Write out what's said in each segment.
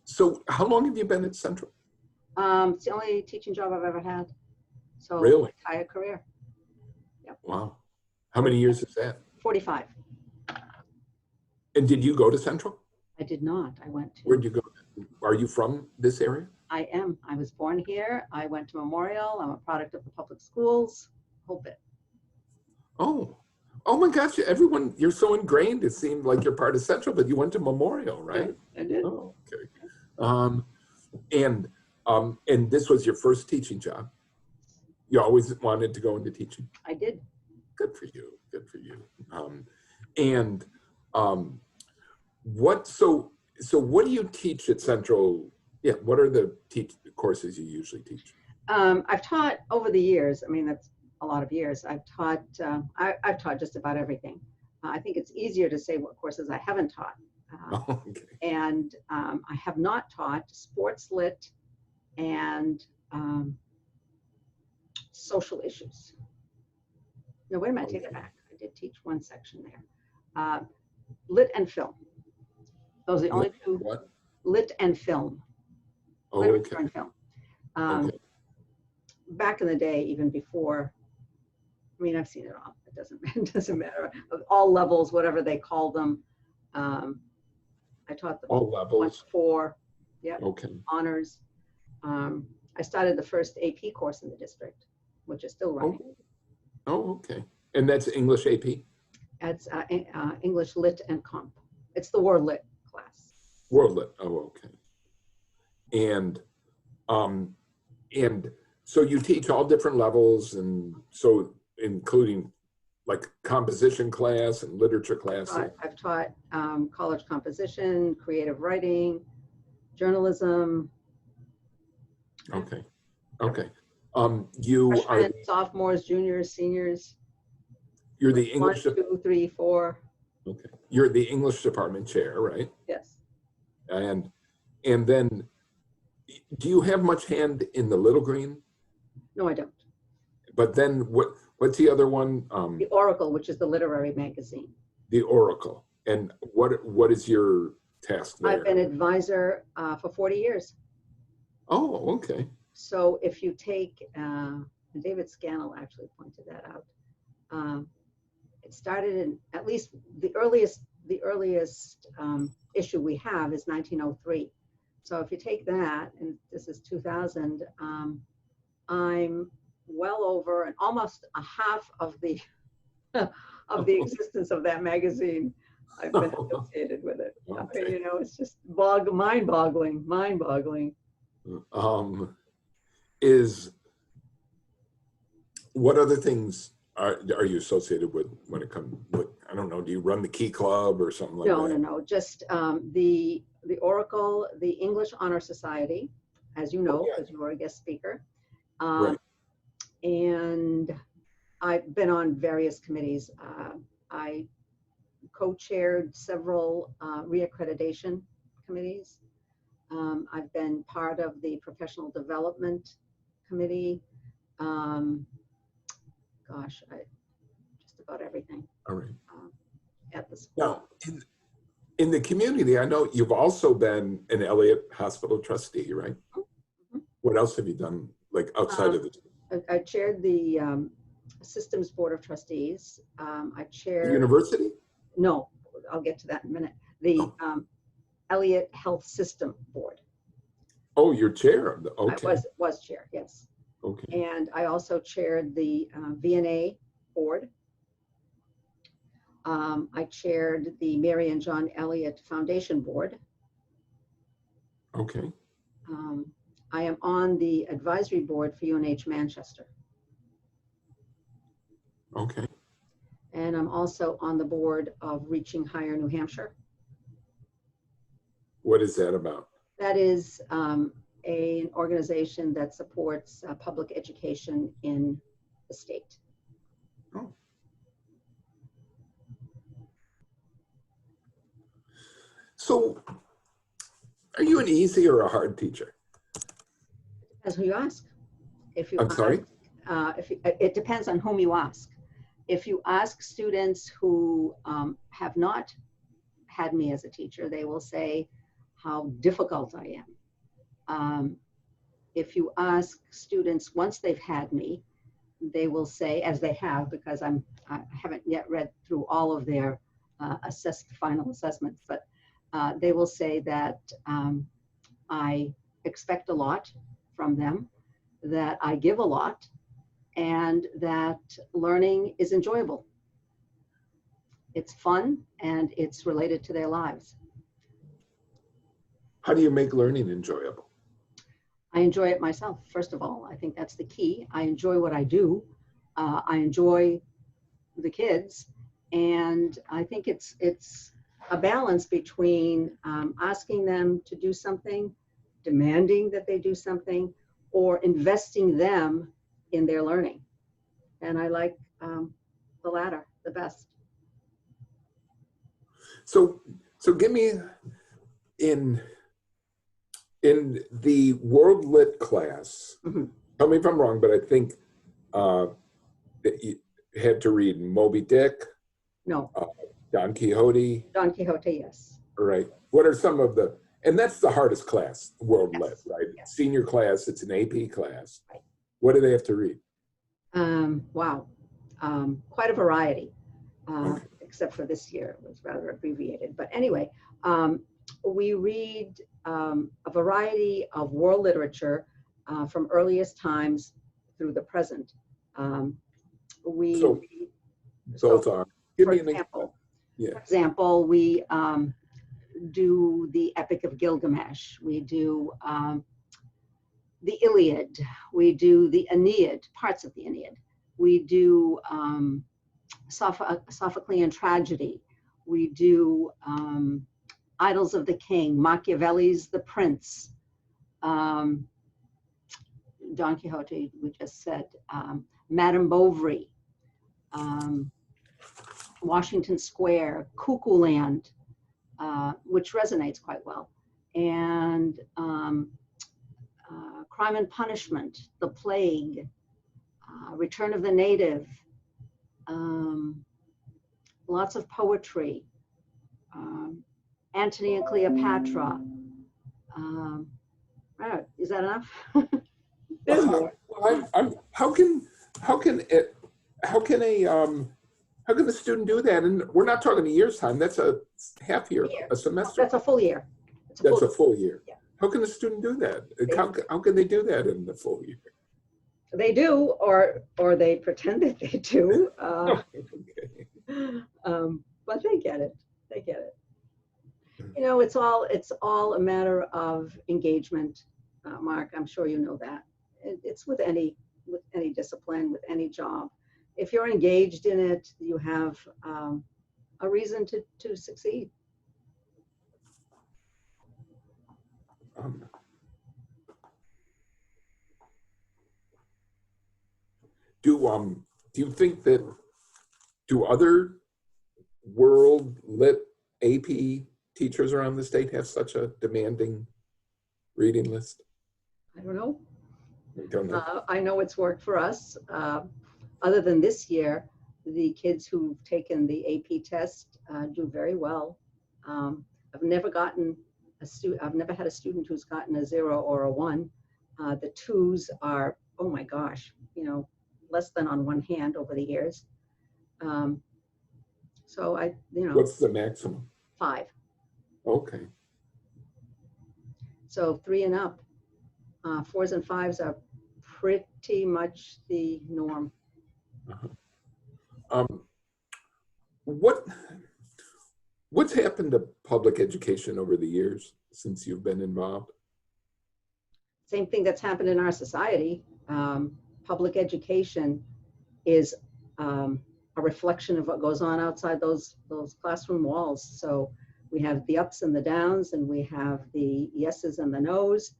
So how long have you been at Central? It's the only teaching job I've ever had. So Really? my entire career. Yep. Wow. How many years is that? 45. And did you go to Central? I did not. I went to. Where'd you go? Are you from this area? I am. I was born here. I went to Memorial. I'm a product of the public schools. Whole bit. Oh. Oh my gosh, everyone, you're so ingrained. It seemed like you're part of Central, but you went to Memorial, right? Yeah, I did. Oh, okay. And this was your first teaching job? You always wanted to go into teaching? I did. Good for you. Good for you. What do you teach at Central? Yeah, what are the courses you usually teach? I've taught over the years. I mean, that's a lot of years. I've taught just about everything. I think it's easier to say what courses I haven't taught. Okay. And I have not taught sports lit and social issues. No, wait a minute, take it back. I did teach one section there. Lit and film. Those are the only two. What? Lit and film. Oh, Literature okay. and film. Okay. Back in the day, even before, I mean, I've seen it all. It doesn't matter. Of all levels, whatever they call them. I taught them All levels. 4. Yeah. Okay. Honors. I started the first AP course in the district, which is still running. Oh, okay. And that's English AP? It's English Lit and Comp. It's the World Lit class. World Lit. Oh, okay. And so you teach all different levels, and so including like composition class and literature class. I've taught college composition, creative writing, journalism. Okay. Okay. You Freshmen, are sophomores, juniors, seniors. You're the English. 1, 2, 3, 4. Okay. You're the English department chair, right? Yes. And then, do you have much hand in the Little Green? No, I don't. But then what's the other one? The Oracle, which is the literary magazine. The Oracle. And what is your task there? I've been advisor for 40 years. Oh, okay. So if you take, David Scannell actually pointed that out. It started in, at least the earliest issue we have is 1903. So if you take that, and this is 2000, I'm well over and almost a half of the existence of that magazine. I've been associated with it. Okay. You know, it's just mind-boggling. What other things are you associated with when it comes? I don't know. Do you run the Key Club or something like that? No. Just the Oracle, the English Honor Society, as you know, because you were a guest speaker. Right. And I've been on various committees. I co-chaired several reaccreditation committees. I've been part of the professional development committee. Just about everything. All right. At the school. Now, in the community, I know you've also been an Elliott Hospital trustee, right? Mm-hmm. What else have you done, like outside of the? I chaired the Systems Board of Trustees. I chaired. The university? No, I'll get to that in a minute. The Elliott Health System Board. Oh, you're chair of the, okay. I was chair, yes. Okay. And I also chaired the VNA board. I chaired the Mary and John Elliott Foundation Board. Okay. I am on the advisory board for UNH Manchester. Okay. And I'm also on the board of Reaching Higher New Hampshire. What is that about? That is an organization that supports public education in the state. Oh. So, are you an easy or a hard teacher? Depends who you ask. I'm sorry? It depends on whom you ask. If you ask students who have not had me as a teacher, they will say, how difficult I am. If you ask students, once they've had me, they will say, as they have, because I haven't yet read through all of their final assessments, but they will say that I expect a lot from them, that I give a lot, and that learning is enjoyable. It's fun and it's related to their lives. How do you make learning enjoyable? I enjoy it myself, first of all. I think that's the key. I enjoy what I do. I enjoy the kids. And I think it's a balance between asking them to do something, demanding that they do something, or investing them in their learning. And I like the latter the best. So give me in the World Lit class, Mm-hmm. tell me if I'm wrong, but I think that you had to read Moby Dick, No, Don Quixote. Don Quixote, yes. Right. What are some of the, and that's the hardest class, World Lit, right? Yes. Senior class, it's an AP class. Right. What do they have to read? Wow, quite a variety, Okay. except for this year, it was rather abbreviated. But anyway, we read a variety of world literature from earliest times through the present. We So read, those are, give for me an example, example. we do the Epic of Gilgamesh. We do the Iliad. We do the Aeneid, parts of the Aeneid. We do Sophoclean tragedy. We do Idylls of the King, Machiavelli's The Prince, Don Quixote, we just said, Madame Bovary, Washington Square, Cuckoo Land, which resonates quite well, and Crime and Punishment, The Plague, Return of the Native, lots of poetry, Antony and Cleopatra. Is that enough? There's more. How can a student do that? And we're not talking a year's time. That's a half year, a semester. That's a full year. That's a full year. Yeah. How can a student do that? How can they do that in the full year? They do, or they pretend that they do. Okay. But they get it. They get it. You know, it's all a matter of engagement, Mark. I'm sure you know that. It's with any discipline, with any job. If you're engaged in it, you have a reason to succeed. Do you think that other World Lit AP teachers around the state have such a demanding reading list? I don't know. I don't know. I know it's worked for us. Other than this year, the kids who've taken the AP test do very well. I've never had a student who's gotten a 0 or a 1. The 2s are, oh my gosh, less than on one hand over the years. So What's the maximum? 5. Okay. So 3 and up. 4s and 5s are pretty much the norm. Uh-huh. What's happened to public education over the years since you've been involved? Same thing that's happened in our society. Public education is a reflection of what goes on outside those classroom walls. So we have the ups and the downs, and we have the yeses and the nos.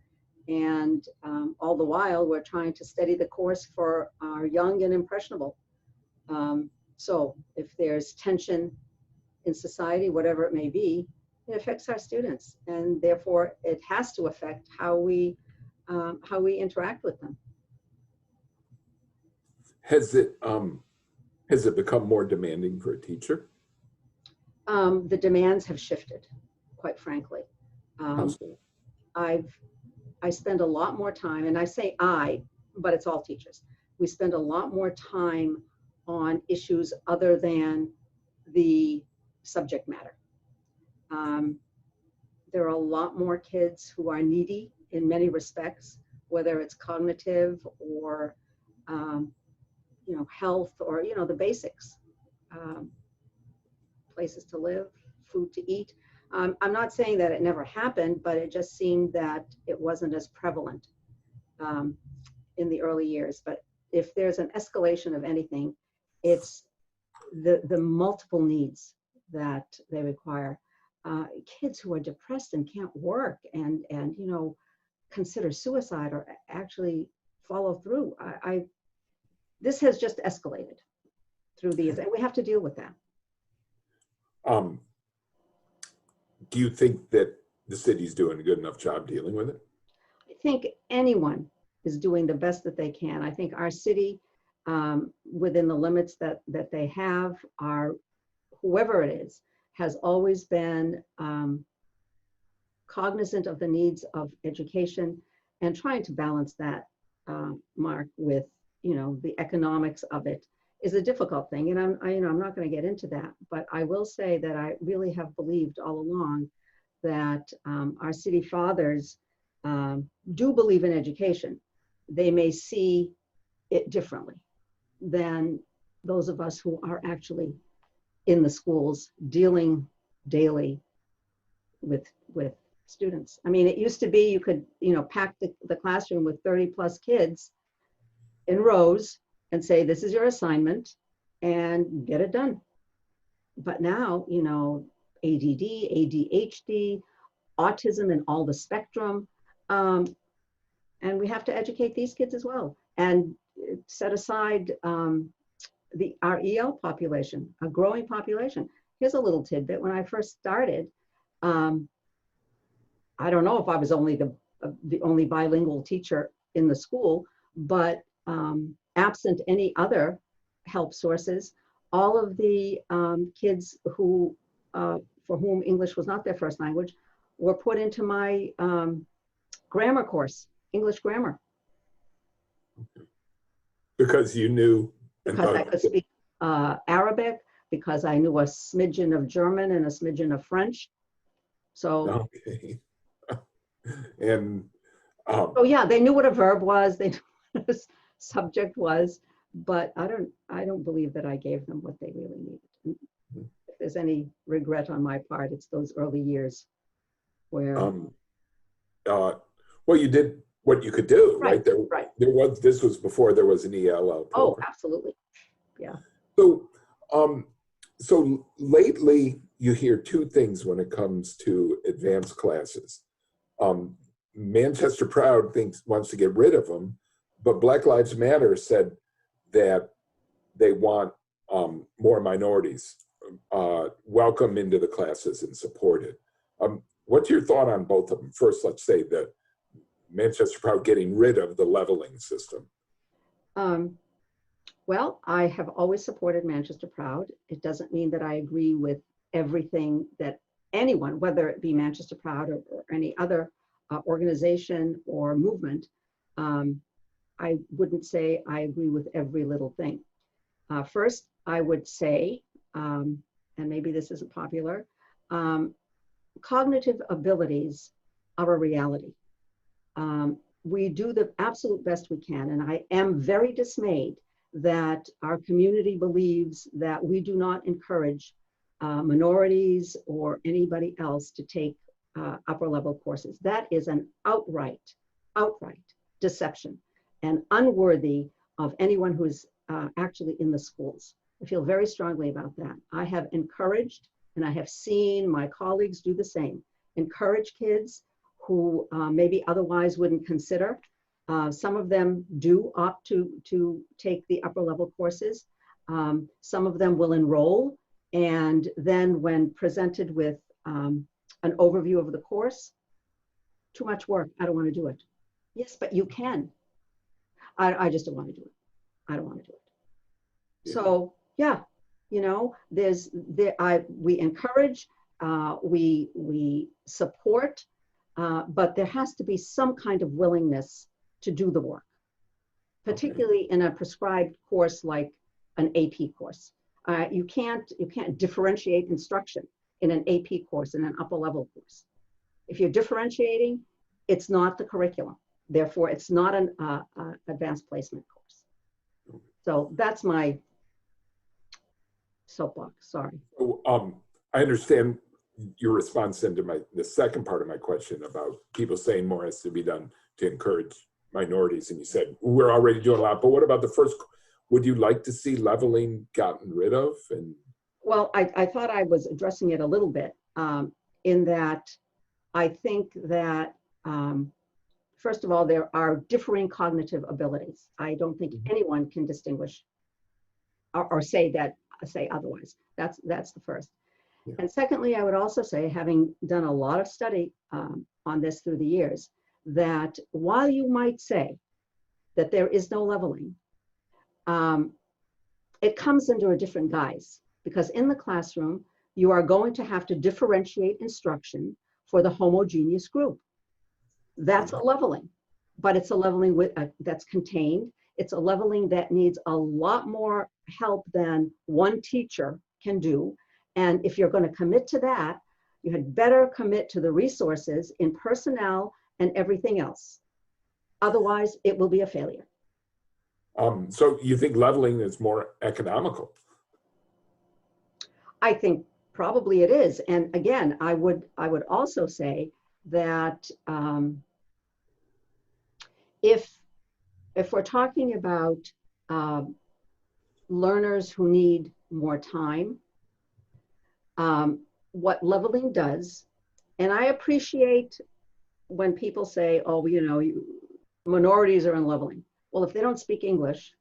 And all the while, we're trying to steady the course for our young and impressionable. So if there's tension in society, whatever it may be, it affects our students. And therefore, it has to affect how we interact with them. Has it become more demanding for a teacher? The demands have shifted, quite frankly. Um, Household. I spend a lot more time, and I say I, but it's all teachers. We spend a lot more time on issues other than the subject matter. Um, there are a lot more kids who are needy in many respects, whether it's cognitive or, um, health or, the basics, um, places to live, food to eat. I'm not saying that it never happened, but it just seemed that it wasn't as prevalent um, in the early years. But if there's an escalation of anything, it's the multiple needs that they require. Kids who are depressed and can't work and consider suicide or actually follow through. This has just escalated through the years, and we have to deal with that. Um, do you think that the city's doing a good enough job dealing with it? I think anyone is doing the best that they can. I think our city, within the limits that they have, whoever it is, has always been cognizant of the needs of education and trying to balance that, Mark, with the economics of it is a difficult thing. And I'm not going to get into that, but I will say that I really have believed all along that our city fathers do believe in education. They may see it differently than those of us who are actually in the schools dealing daily with students. I mean, it used to be you could pack the classroom with 30 plus kids in rows and say, this is your assignment and get it done. But now, ADD, ADHD, autism and all the spectrum. And we have to educate these kids as well and set aside our EL population, a growing population. Here's a little tidbit. When I first started, I don't know if I was only the only bilingual teacher in the school, but absent any other help sources, all of the kids who, for whom English was not their first language, were put into my grammar course, English grammar. Because you knew. Because I could speak Arabic, because I knew a smidgen of German and a smidgen of French. So, okay. And oh yeah, they knew what a verb was, they knew what a subject was, but I don't believe that I gave them what they really needed. If there's any regret on my part, it's those early years where well, you did what you could do, right? Right. This was before there was an ELL program. Oh, absolutely. Yeah. So lately you hear two things when it comes to advanced classes. Manchester Proud wants to get rid of them, but Black Lives Matter said that they want more minorities welcome into the classes and supported. What's your thought on both of them? First, let's say that Manchester Proud getting rid of the leveling system. Well, I have always supported Manchester Proud. It doesn't mean that I agree with everything that anyone, whether it be Manchester Proud or any other organization or movement, I wouldn't say I agree with every little thing. First, I would say, and maybe this isn't popular, cognitive abilities are a reality. We do the absolute best we can, and I am very dismayed that our community believes that we do not encourage minorities or anybody else to take upper level courses. That is an outright deception and unworthy of anyone who's actually in the schools. I feel very strongly about that. I have encouraged, and I have seen my colleagues do the same, encourage kids who maybe otherwise wouldn't consider. Some of them do opt to take the upper level courses. Some of them will enroll, and then when presented with an overview of the course, too much work, I don't want to do it. Yes, but you can. I just don't want to do it. I don't want to do it. Yeah. So yeah, we encourage, we support, but there has to be some kind of willingness to do the work, particularly in a prescribed course like an AP course. You can't differentiate instruction in an AP course, in an upper level course. If you're differentiating, it's not the curriculum. Therefore, it's not an advanced placement course. So that's my soapbox, sorry. I understand your response into the second part of my question about people saying more has to be done to encourage minorities. And you said, we're already doing a lot, but what about the first? Would you like to see leveling gotten rid of? And well, I thought I was addressing it a little bit in that I think that, first of all, there are differing cognitive abilities. I don't think anyone can distinguish or say otherwise. That's the first. Yeah. And secondly, I would also say, having done a lot of study on this through the years, that while you might say that there is no leveling, it comes under a different guise, because in the classroom, you are going to have to differentiate instruction for the homogeneous group. That's a leveling, but it's a leveling that's contained. It's a leveling that needs a lot more help than one teacher can do. And if you're going to commit to that, you had better commit to the resources in personnel and everything else. Otherwise, it will be a failure. So you think leveling is more economical? I think probably it is. And again, I would also say that if we're talking about learners who need more time, what leveling does, and I appreciate when people say, oh, you know, minorities are in leveling. Well, if they don't speak English,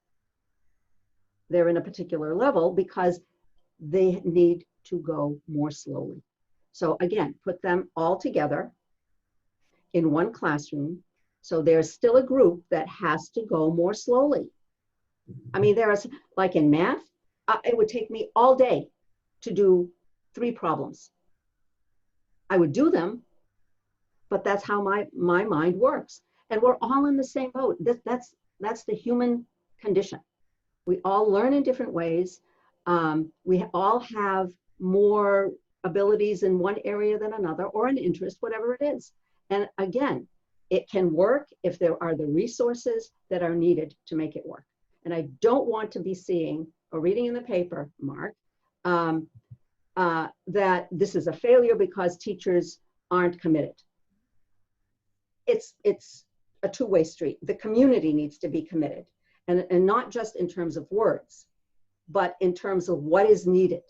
they're in a particular level because they need to go more slowly. So again, put them all together in one classroom. So there's still a group that has to go more slowly. I mean, there's, like in math, it would take me all day to do 3 problems. I would do them, but that's how my mind works. And we're all in the same boat. That's the human condition. We all learn in different ways. We all have more abilities in one area than another, or an interest, whatever it is. And again, it can work if there are the resources that are needed to make it work. And I don't want to be seeing or reading in the paper, Mark, that this is a failure because teachers aren't committed. It's a two-way street. The community needs to be committed, and not just in terms of words, but in terms of what is needed.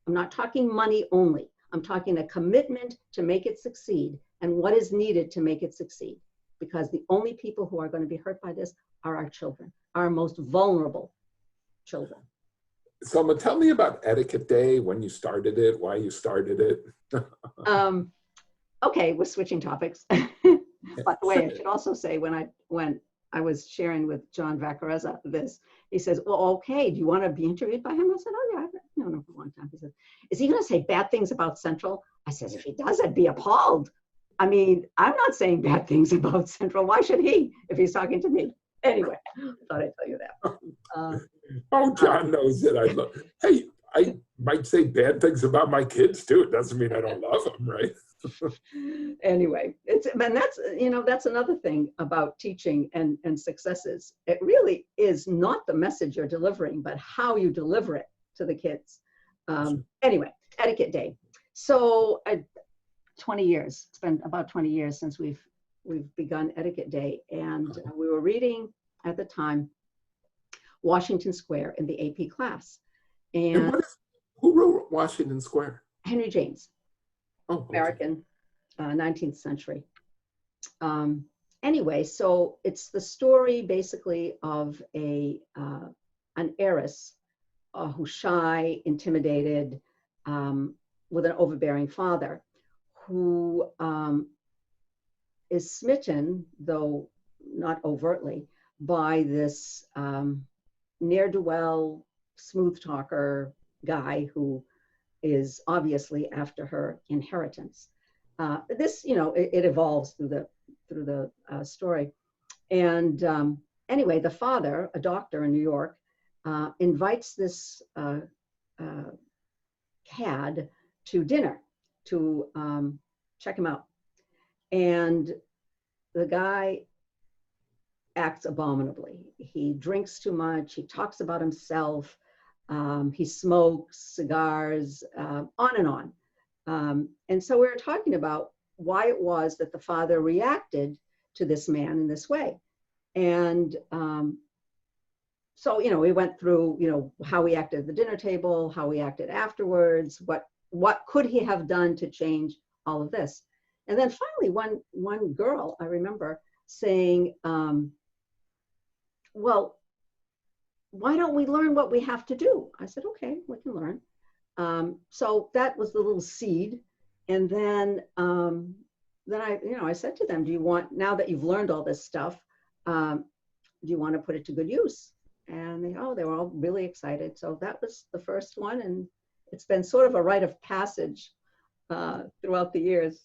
I'm not talking money only. I'm talking a commitment to make it succeed and what is needed to make it succeed. Because the only people who are going to be hurt by this are our children, our most vulnerable children. Selma, tell me about Etiquette Day, when you started it, why you started it. Okay, we're switching topics. By the way, I should also say, when I was sharing with John Vaccarezza this, he says, well, okay, do you want to be interviewed by him? I said, oh yeah, I've known him for a long time. He says, is he going to say bad things about Central? I says, if he does, I'd be appalled. I mean, I'm not saying bad things about Central. Why should he, if he's talking to me? Anyway, I thought I'd tell you that. Oh, John knows that hey, I might say bad things about my kids too. It doesn't mean I don't love them, right? Anyway, that's another thing about teaching and successes. It really is not the message you're delivering, but how you deliver it to the kids. Anyway, Etiquette Day. So 20 years, it's been about 20 years since we've begun Etiquette Day. And we were reading at the time, Washington Square in the AP class. And who wrote Washington Square? Henry James. Oh, okay. American, 19th century. Anyway, so it's the story basically of an heiress who's shy, intimidated, with an overbearing father, who is smitten, though not overtly, by this ne'er-do-well, smooth talker guy who is obviously after her inheritance. this, it evolves through the story. And anyway, the father, a doctor in New York, invites this cad to dinner to check him out. And the guy acts abominably. He drinks too much. He talks about himself. He smokes cigars, on and on. And so we were talking about why it was that the father reacted to this man in this way. And so, we went through, how he acted at the dinner table, how he acted afterwards, what could he have done to change all of this. And then finally, one girl, I remember saying, well, why don't we learn what we have to do? I said, okay, we can learn. So that was the little seed. And then I said to them, do you want, now that you've learned all this stuff, do you want to put it to good use? And they were all really excited. So that was the first one. And it's been sort of a rite of passage throughout the years.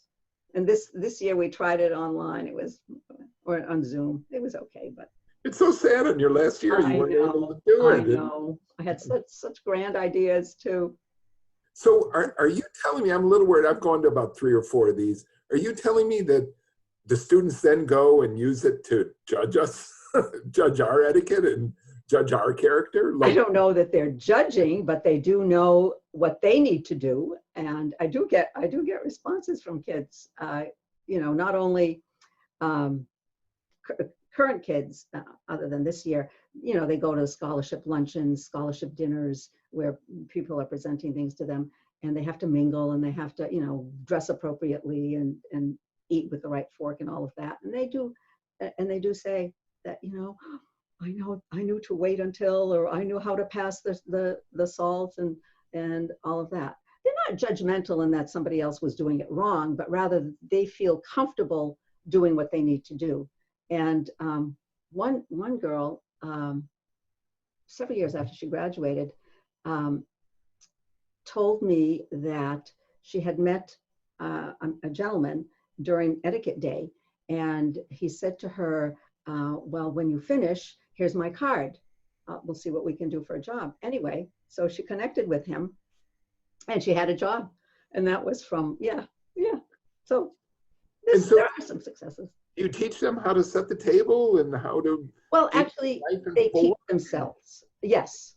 And this year we tried it online. Or on Zoom. It was okay, but. It's so sad in your last year you weren't able to do it. I know. I had such grand ideas too. So are you telling me, I'm a little worried, I've gone to about 3 or 4 of these. Are you telling me that the students then go and use it to judge us, judge our etiquette and judge our character? I don't know that they're judging, but they do know what they need to do. And I do get responses from kids, not only current kids, other than this year, they go to scholarship luncheons, scholarship dinners, where people are presenting things to them, and they have to mingle and they have to, dress appropriately and eat with the right fork and all of that. And they do say that, I knew to wait until, or I knew how to pass the salt and all of that. They're not judgmental in that somebody else was doing it wrong, but rather they feel comfortable doing what they need to do. And one girl, several years after she graduated, told me that she had met a gentleman during Etiquette Day, and he said to her, well, when you finish, here's my card. We'll see what we can do for a job. Anyway, so she connected with him, and she had a job. And that was from, yeah. So there are some successes. You teach them how to set the table and how to... Well, actually, they teach themselves. Yes,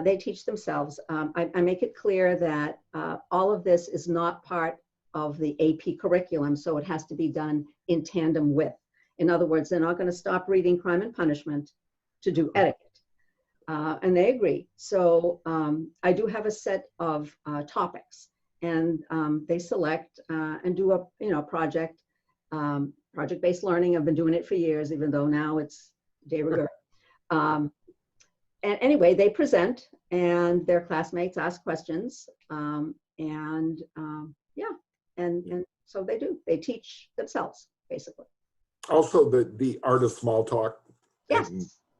they teach themselves. I make it clear that all of this is not part of the AP curriculum, so it has to be done in tandem with. In other words, they're not going to stop reading Crime and Punishment to do etiquette. And they agree. So I do have a set of topics, and they select and do a project. Project-based learning, I've been doing it for years, even though now it's de rigueur. And anyway, they present and their classmates ask questions. And so they do. They teach themselves, basically. Also, the art of small talk. Yes,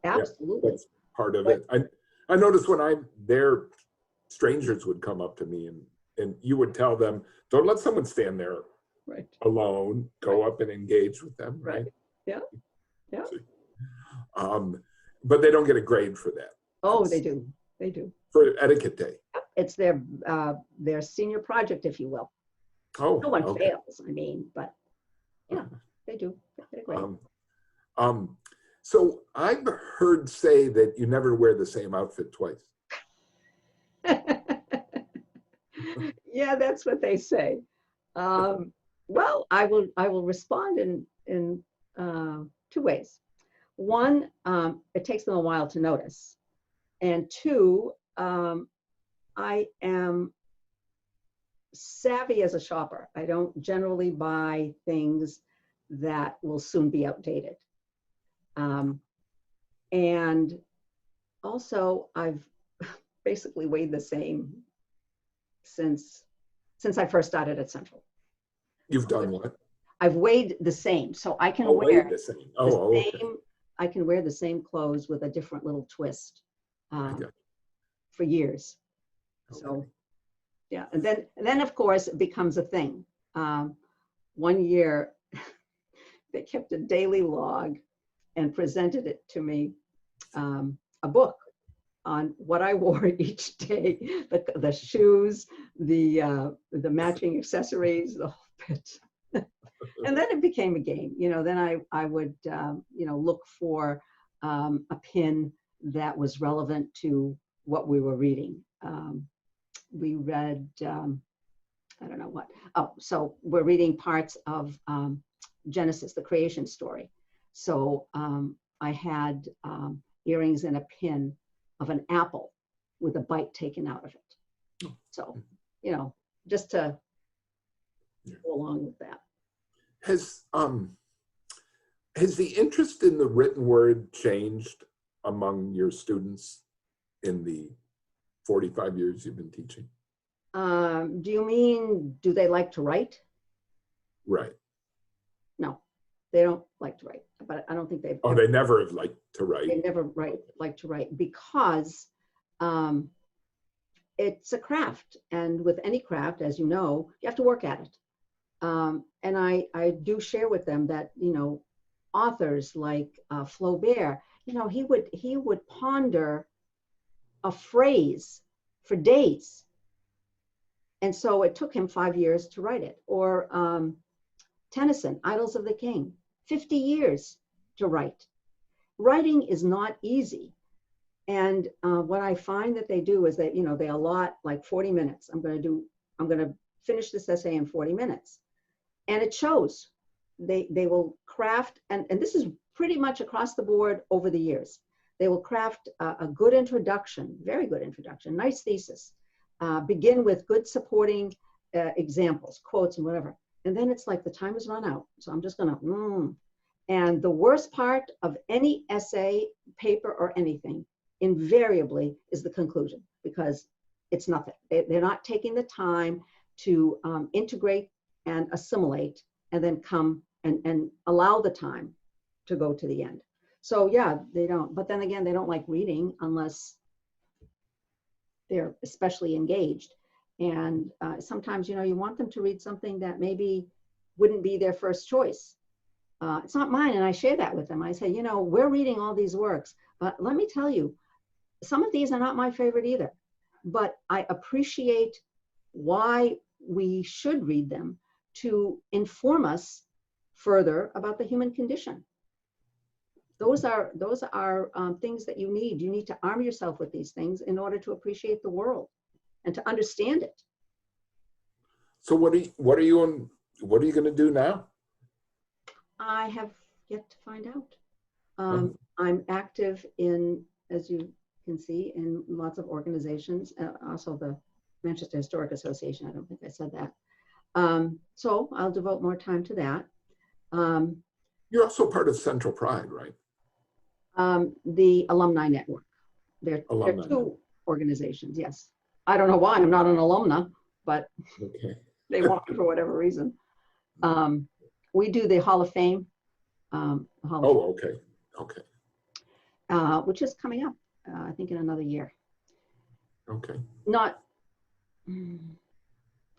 absolutely. Yeah, that's part of it. I noticed when I'm there, strangers would come up to me and you would tell them, don't let someone stand there alone, go up and engage with them, right? Yeah. But they don't get a grade for that. Oh, they do. For Etiquette Day. It's their senior project, if you will. Oh, no one fails, but yeah, they do. They're great. So I've heard say that you never wear the same outfit twice. Yeah, that's what they say. Well, I will respond in 2 ways. One, it takes them a while to notice, and 2, I am savvy as a shopper. I don't generally buy things that will soon be outdated. And also, I've basically weighed the same since I first started at Central. You've done what? I've weighed the same, so I can wear the same. I can wear the same clothes with a different little twist for years. Okay. So, yeah, and then of course it becomes a thing. one year they kept a daily log and presented it to me, a book on what I wore each day, the shoes, the matching accessories, the whole bit. And then it became a game. Then I would, look for a pin that was relevant to what we were reading. We read, I don't know what. Oh, so we're reading parts of Genesis, the creation story. So I had earrings and a pin of an apple with a bite taken out of it. So, just to go along with that. Has the interest in the written word changed among your students in the 45 years you've been teaching? Do you mean, do they like to write? Right. No, they don't like to write, but I don't think they've. Oh, they never have liked to write. They never like to write because it's a craft. And with any craft, as you know, you have to work at it. And I do share with them that, authors like Flaubert, he would ponder a phrase for days. And so it took him 5 years to write it. Or Tennyson, Idylls of the King, 50 years to write. Writing is not easy. And what I find that they do is that, they allot like 40 minutes. I'm going to finish this essay in 40 minutes. And it shows. They will craft, and this is pretty much across the board over the years. They will craft a good introduction, very good introduction, nice thesis. Begin with good supporting examples, quotes and whatever. And then it's like the time has run out. So I'm just gonna, And the worst part of any essay, paper or anything, invariably is the conclusion, because it's nothing. They're not taking the time to integrate and assimilate and then come and allow the time to go to the end. So yeah, they don't, but then again, they don't like reading unless they're especially engaged. And sometimes, you want them to read something that maybe wouldn't be their first choice. It's not mine, and I share that with them. I say, we're reading all these works, but let me tell you, some of these are not my favorite either, but I appreciate why we should read them to inform us further about the human condition. Those are things that you need. You need to arm yourself with these things in order to appreciate the world and to understand it. So what are you going to do now? I have yet to find out. I'm active in, as you can see, in lots of organizations, also the Manchester Historic Association. I don't think I said that. So I'll devote more time to that. You're also part of Central Pride, right? The Alumni Network. They're two organizations, yes. I don't know why I'm not an alumna, but okay. They want me for whatever reason. We do the Hall of Fame. Okay. Which is coming up, I think, in another year. Okay.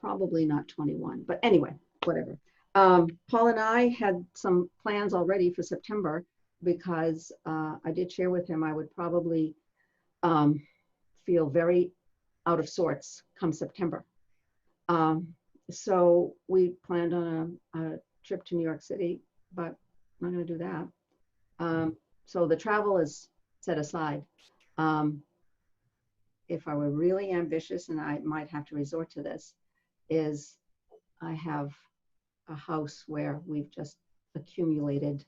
Probably not 21, but anyway, whatever. Paul and I had some plans already for September because I did share with him I would probably feel very out of sorts come September. So we planned on a trip to New York City, but I'm not going to do that. So the travel is set aside. If I were really ambitious, and I might have to resort to this, is I have a house where we've just accumulated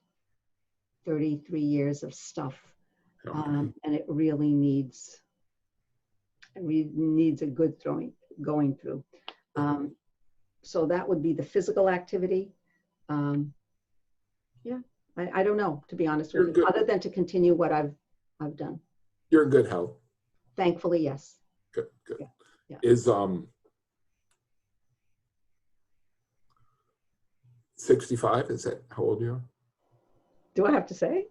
33 years of stuff, and it really needs a good going through. So that would be the physical activity. Yeah, I don't know, to be honest with you, other than to continue what I've done. You're in good health. Thankfully, yes. Good. Yeah. Is 65, is that how old you are? Do I have to say?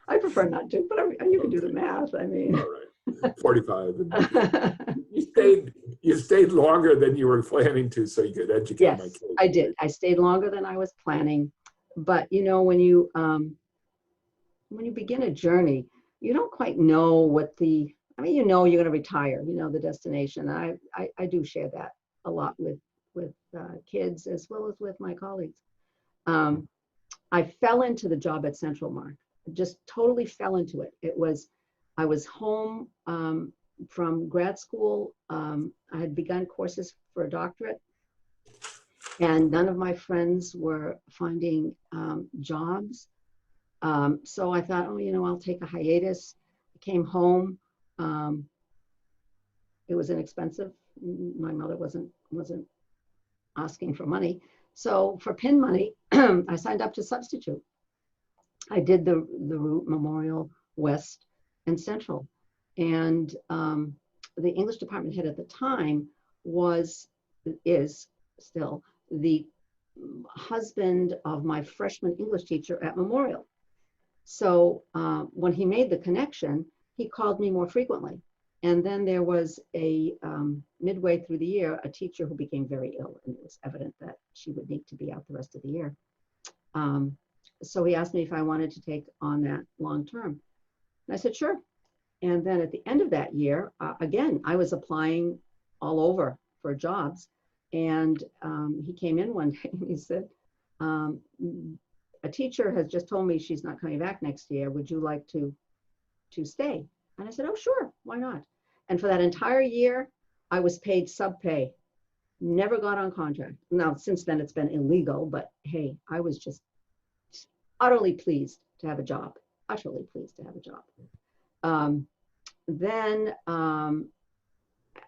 I prefer not to, but you can do the math. I mean. All right. 45. And You stayed longer than you were planning to so you could educate my Yes, kids. I did. I stayed longer than I was planning. But you know, when you begin a journey, you don't quite know what I mean, you know, you're going to retire, you know, the destination. I do share that a lot with kids as well as with my colleagues. I fell into the job at Central Mark, just totally fell into it. I was home from grad school. I had begun courses for a doctorate, and none of my friends were finding jobs. So I thought, oh, you know, I'll take a hiatus. I came home. It was inexpensive. My mother wasn't asking for money. So for PIN money, I signed up to substitute. I did the route Memorial, West, and Central. And the English department head at the time is still the husband of my freshman English teacher at Memorial. So when he made the connection, he called me more frequently. And then there was midway through the year, a teacher who became very ill, and it was evident that she would need to be out the rest of the year. So he asked me if I wanted to take on that long term. And I said, sure. And then at the end of that year, again, I was applying all over for jobs. And he came in one day and he said, a teacher has just told me she's not coming back next year. Would you like to stay? And I said, oh, sure, why not? And for that entire year, I was paid sub-pay, never got on contract. Now, since then, it's been illegal, but hey, I was just utterly pleased to have a job, utterly pleased to have a job. Then,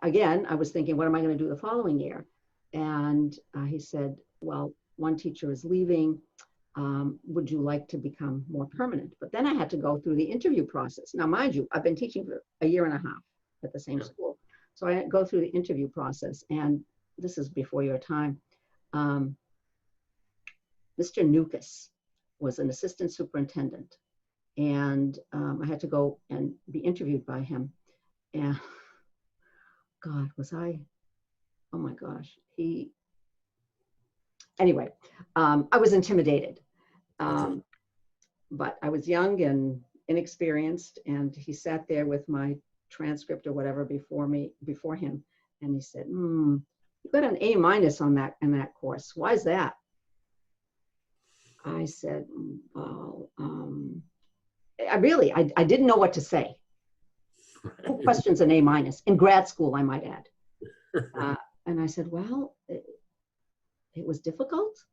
again, I was thinking, what am I going to do the following year? And he said, well, one teacher is leaving. Would you like to become more permanent? But then I had to go through the interview process. Now, mind you, I've been teaching for a year and a half at the same school. So I go through the interview process, and this is before your time. Mr. Nukas was an assistant superintendent, and I had to go and be interviewed by him. And God, oh my gosh, anyway, I was intimidated. But I was young and inexperienced, and he sat there with my transcript or whatever before him, and he said, you got an A- on that in that course. Why is that? I said, well, I didn't know what to say. Who questions an A- in grad school, I might add. And I said, well, it was difficult.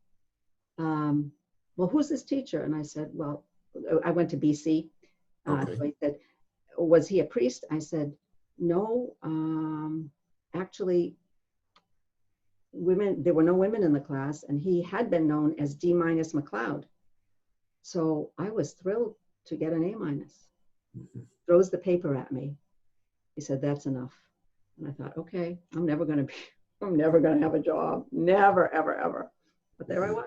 Well, who's this teacher? And I said, well, I went to BC. Okay. So he said, was he a priest? I said, no, actually, there were no women in the class, and he had been known as D- McLeod. So I was thrilled to get an A-. Mm-hmm. Throws the paper at me. He said, that's enough. And I thought, okay, I'm never going to have a job. Never, ever, ever. But there I was.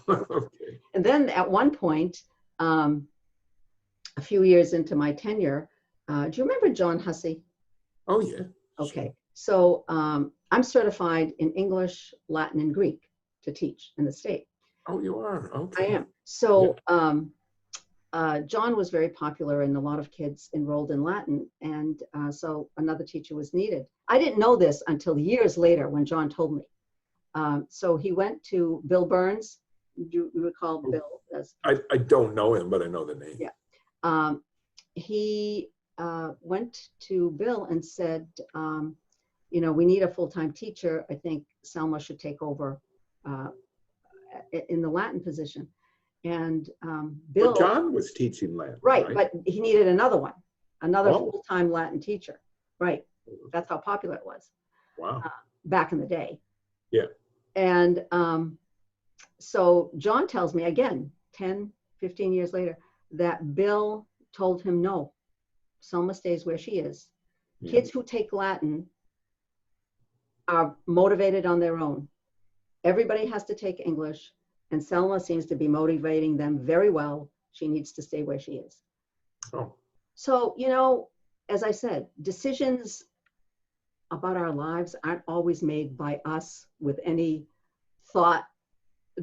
Okay. And then at one point, a few years into my tenure, do you remember John Hussey? Oh, yeah. Okay. So I'm certified in English, Latin, and Greek to teach in the state. Oh, you are? Okay. I am. So John was very popular, and a lot of kids enrolled in Latin. And so another teacher was needed. I didn't know this until years later when John told me. So he went to Bill Burns. Do you recall Bill? I don't know him, but I know the name. Yeah. He went to Bill and said, we need a full-time teacher. I think Selma should take over in the Latin position. And Bill. But John was teaching Latin. Right, but he needed another full-time Latin teacher. Right. That's how popular it was. Wow. Back in the day. Yeah. And so John tells me again, 10, 15 years later, that Bill told him, no, Selma stays where she is. Yeah. Kids who take Latin are motivated on their own. Everybody has to take English, and Selma seems to be motivating them very well. She needs to stay where she is. Oh. So, as I said, decisions about our lives aren't always made by us with any thought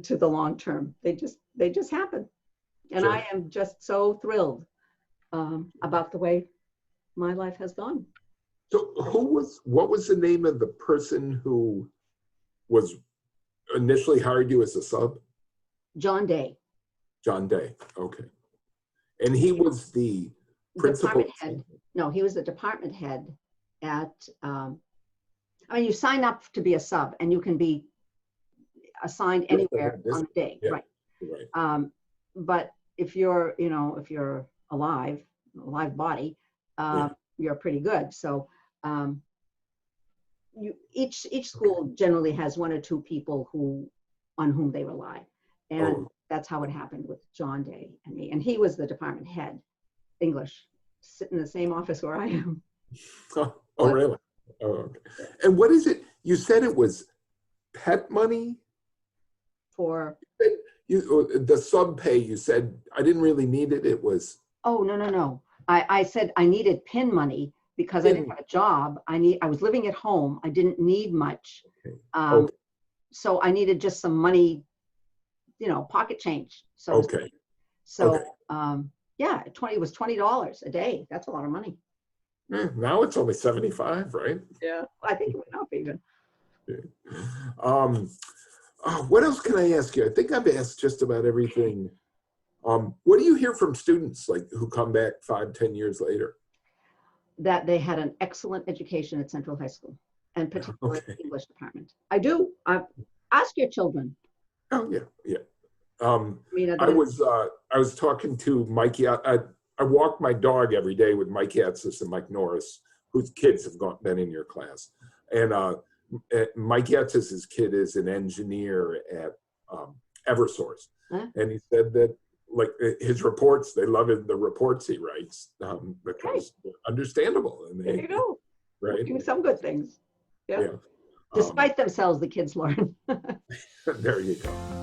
to the long term. They just happen. And Sure. I am just so thrilled about the way my life has gone. So what was the name of the person who was initially hired you as a sub? John Day. John Day, okay. And he was the principal? Department head. No, he was the department head at, I mean, you sign up to be a sub and you can be assigned anywhere on the day, Yeah, right? right. But if you're, if you're a live body, Yeah. you're pretty good. So each school generally has one or two people on whom they rely. And that's how it happened with John Day and me. And he was the department head, English, sitting in the same office where I am. Oh, really? Oh, okay. And what is it? You said it was pet money? For the sub pay, you said, I didn't really need it. It was. Oh, no. I said I needed PIN money because I didn't have a job. I was living at home. I didn't need much. Okay. So I needed just some money, pocket change. So, Okay. So, Okay. Yeah, it was $20 a day. That's a lot of money. Now it's only 75, right? Yeah, I think it went up even. What else can I ask you? I think I've asked just about everything. What do you hear from students like who come back 5-10 years later? That they had an excellent education at Central High School, and particularly Okay. the English department. I do. Ask your children. Oh yeah. I was talking to Mike. I walk my dog every day with Mike Yatzis and Mike Norris, whose kids have been in your class. And Mike Yatzis' kid is an engineer at Eversource. Huh? And he said that like his reports, they love the reports he writes because they're understandable. And There you go. Right. Doing some good things. Yeah. Yeah. Despite themselves, the kids learn. There you go.